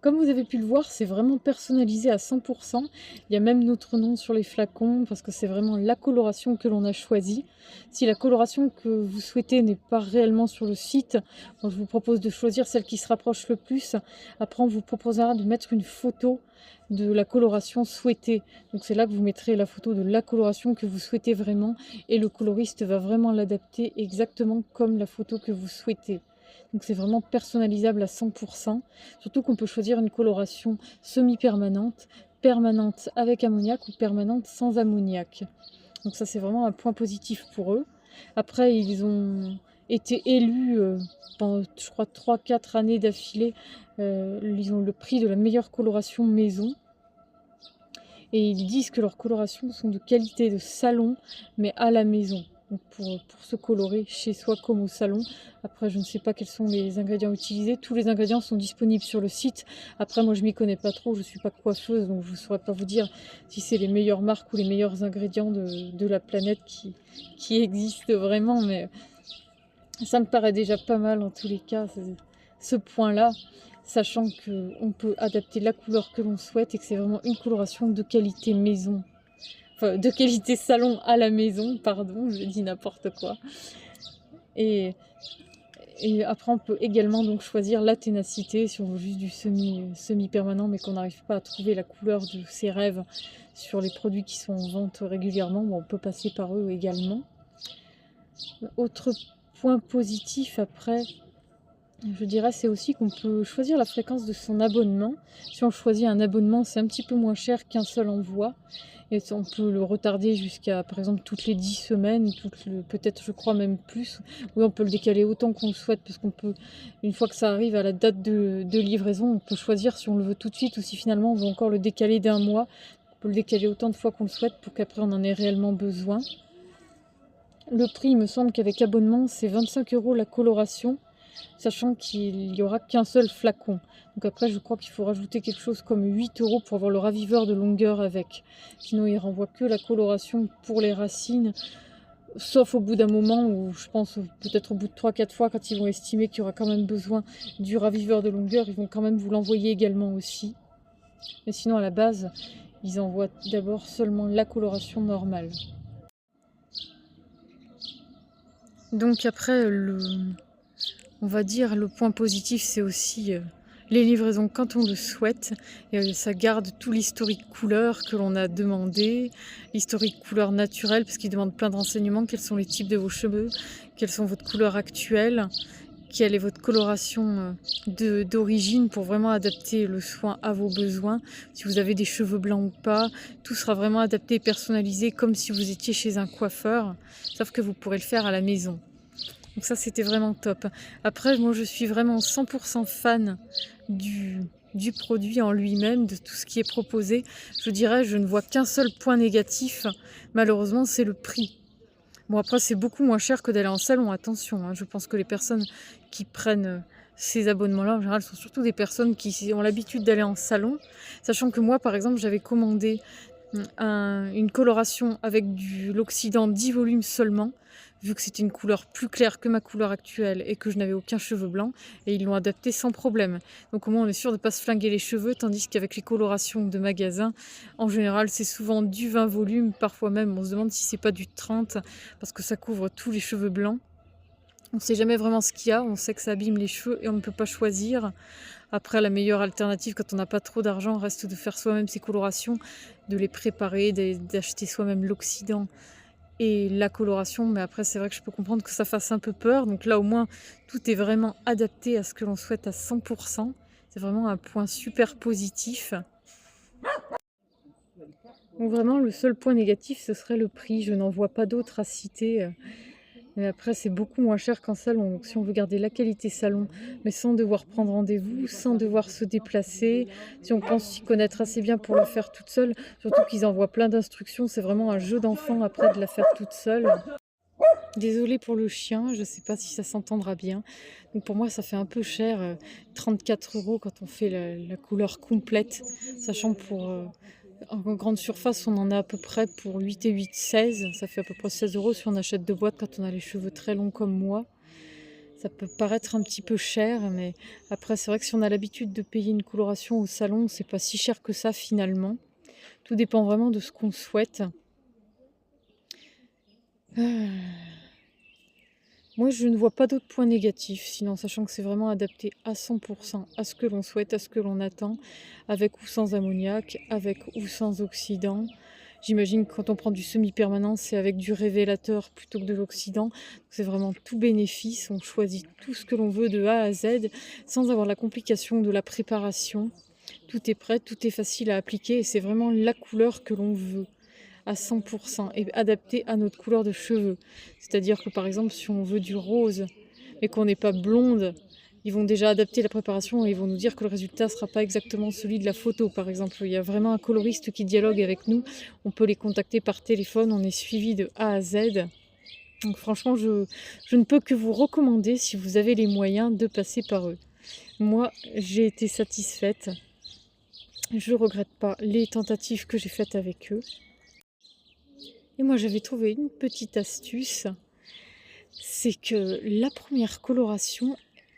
Comme vous avez pu le voir, c'est vraiment personnalisé à 100%. Il y a même notre nom sur les flacons parce que c'est vraiment la coloration que l'on a choisie. Si la coloration que vous souhaitez n'est pas réellement sur le site, donc je vous propose de choisir celle qui se rapproche le plus. Après, on vous proposera de mettre une photo de la coloration souhaitée. Donc c'est là que vous mettrez la photo de la coloration que vous souhaitez vraiment et le coloriste va vraiment l'adapter exactement comme la photo que vous souhaitez. Donc c'est vraiment personnalisable à 100%. Surtout qu'on peut choisir une coloration semi-permanente, permanente avec ammoniac ou permanente sans ammoniac. Donc ça c'est vraiment un point positif pour eux. Après ils ont été élus pendant je crois 3-4 années d'affilée. Ils ont le prix de la meilleure coloration maison. Et ils disent que leurs colorations sont de qualité de salon, mais à la maison. Donc pour se colorer chez soi comme au salon. Après, je ne sais pas quels sont les ingrédients utilisés. Tous les ingrédients sont disponibles sur le site. Après, moi, je m'y connais pas trop. Je ne suis pas coiffeuse, donc je ne saurais pas vous dire si c'est les meilleures marques ou les meilleurs ingrédients de la planète qui existent vraiment. Mais ça me paraît déjà pas mal en tous les cas, ce point-là. Sachant qu'on peut adapter la couleur que l'on souhaite et que c'est vraiment une coloration de qualité maison. Enfin, de qualité salon à la maison, pardon, je dis n'importe quoi. Et après, on peut également donc choisir la ténacité si on veut juste du semi-permanent, mais qu'on n'arrive pas à trouver la couleur de ses rêves sur les produits qui sont en vente régulièrement. Bon, on peut passer par eux également. Autre point positif après, je dirais, c'est aussi qu'on peut choisir la fréquence de son abonnement. Si on choisit un abonnement, c'est un petit peu moins cher qu'un seul envoi. Et on peut le retarder jusqu'à, par exemple, toutes les 10 semaines, peut-être, je crois, même plus. Oui, on peut le décaler autant qu'on le souhaite, parce qu'on peut, une fois que ça arrive à la date de livraison, on peut choisir si on le veut tout de suite ou si finalement on veut encore le décaler d'1 mois. On peut le décaler autant de fois qu'on le souhaite pour qu'après on en ait réellement besoin. Le prix, il me semble qu'avec abonnement, c'est 25 € la coloration, sachant qu'il n'y aura qu'un seul flacon. Donc après, je crois qu'il faut rajouter quelque chose comme 8 € pour avoir le raviveur de longueur avec. Sinon, il renvoie que la coloration pour les racines, sauf au bout d'un moment où, je pense, peut-être au bout de 3-4 fois, quand ils vont estimer qu'il y aura quand même besoin du raviveur de longueur, ils vont quand même vous l'envoyer également aussi. Mais sinon, à la base, ils envoient d'abord seulement la coloration normale. Donc après, on va dire le point positif, c'est aussi les livraisons quand on le souhaite. Et ça garde tout l'historique couleur que l'on a demandé, l'historique couleur naturelle, parce qu'ils demandent plein de renseignements. Quels sont les types de vos cheveux, quelles sont votre couleur actuelle, quelle est votre coloration d'origine pour vraiment adapter le soin à vos besoins. Si vous avez des cheveux blancs ou pas, tout sera vraiment adapté et personnalisé comme si vous étiez chez un coiffeur, sauf que vous pourrez le faire à la maison. Donc ça, c'était vraiment top. Après, moi, je suis vraiment 100% fan du produit en lui-même, de tout ce qui est proposé. Je dirais, je ne vois qu'un seul point négatif, malheureusement, c'est le prix. Bon, après, c'est beaucoup moins cher que d'aller en salon, attention. Je pense que les personnes qui prennent ces abonnements-là, en général, sont surtout des personnes qui ont l'habitude d'aller en salon. Sachant que moi, par exemple, j'avais commandé une coloration avec l'oxydant 10 volumes seulement, vu que c'était une couleur plus claire que ma couleur actuelle et que je n'avais aucun cheveu blanc, et ils l'ont adapté sans problème. Donc au moins on est sûr de ne pas se flinguer les cheveux, tandis qu'avec les colorations de magasin, en général c'est souvent du 20 volumes, parfois même on se demande si c'est pas du 30, parce que ça couvre tous les cheveux blancs. On ne sait jamais vraiment ce qu'il y a, on sait que ça abîme les cheveux et on ne peut pas choisir. Après, la meilleure alternative quand on n'a pas trop d'argent reste de faire soi-même ses colorations, de les préparer, d'acheter soi-même l'oxydant et la coloration. Mais après, c'est vrai que je peux comprendre que ça fasse un peu peur. Donc là, au moins, tout est vraiment adapté à ce que l'on souhaite à 100%. C'est vraiment un point super positif. Donc vraiment, le seul point négatif, ce serait le prix. Je n'en vois pas d'autres à citer. Mais après, c'est beaucoup moins cher qu'en salon. Donc, si on veut garder la qualité salon, mais sans devoir prendre rendez-vous, sans devoir se déplacer, si on pense s'y connaître assez bien pour la faire toute seule, surtout qu'ils envoient plein d'instructions, c'est vraiment un jeu d'enfant après de la faire toute seule. Désolée pour le chien, je ne sais pas si ça s'entendra bien. Donc pour moi, ça fait un peu cher, 34 € quand on fait la couleur complète, sachant pour... en grande surface, on en a à peu près pour 8 et 8, 16. Ça fait à peu près 16 € si on achète 2 boîtes quand on a les cheveux très longs comme moi. Ça peut paraître un petit peu cher, mais après c'est vrai que si on a l'habitude de payer une coloration au salon, c'est pas si cher que ça finalement. Tout dépend vraiment de ce qu'on souhaite. Moi, je ne vois pas d'autres points négatifs, sinon sachant que c'est vraiment adapté à 100% à ce que l'on souhaite, à ce que l'on attend, avec ou sans ammoniac, avec ou sans oxydant. J'imagine que quand on prend du semi-permanent, c'est avec du révélateur plutôt que de l'oxydant. C'est vraiment tout bénéfice, on choisit tout ce que l'on veut de A à Z, sans avoir la complication de la préparation. Tout est prêt, tout est facile à appliquer et c'est vraiment la couleur que l'on veut à 100% et adapté à notre couleur de cheveux. C'est-à-dire que par exemple, si on veut du rose, mais qu'on n'est pas blonde, ils vont déjà adapter la préparation et ils vont nous dire que le résultat ne sera pas exactement celui de la photo. Par exemple, il y a vraiment un coloriste qui dialogue avec nous. On peut les contacter par téléphone, on est suivi de A à Z. Donc franchement, je ne peux que vous recommander, si vous avez les moyens, de passer par eux. Moi, j'ai été satisfaite. Je ne regrette pas les tentatives que j'ai faites avec eux. Et moi, j'avais trouvé une petite astuce, c'est que la première coloration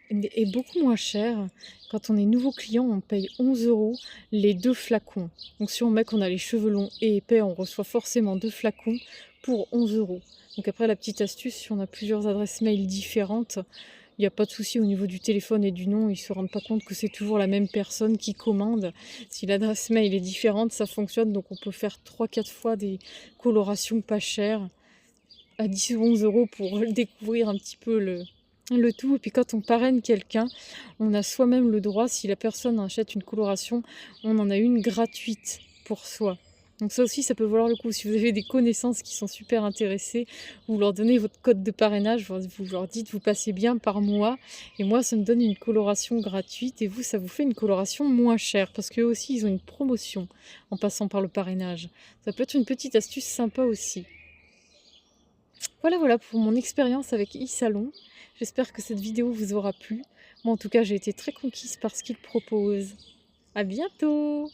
est beaucoup moins chère. Quand on est nouveau client, on paye 11 € les 2 flacons. Donc si on met qu'on a les cheveux longs et épais, on reçoit forcément 2 flacons pour 11 €. Donc après, la petite astuce, si on a plusieurs adresses mail différentes, il n'y a pas de souci au niveau du téléphone et du nom, ils ne se rendent pas compte que c'est toujours la même personne qui commande. Si l'adresse mail est différente, ça fonctionne, donc on peut faire 3-4 fois des colorations pas chères à 10 ou 11 € pour découvrir un petit peu le tout. Et puis quand on parraine quelqu'un, on a soi-même le droit, si la personne achète une coloration, on en a une gratuite pour soi. Donc ça aussi, ça peut valoir le coup. Si vous avez des connaissances qui sont super intéressées, vous leur donnez votre code de parrainage, vous leur dites, vous passez bien par mois, et moi, ça me donne une coloration gratuite, et vous, ça vous fait une coloration moins chère, parce qu'eux aussi, ils ont une promotion en passant par le parrainage. Ça peut être une petite astuce sympa aussi. Voilà pour mon expérience avec e-salon. J'espère que cette vidéo vous aura plu. Moi, en tout cas, j'ai été très conquise par ce qu'ils proposent. À bientôt!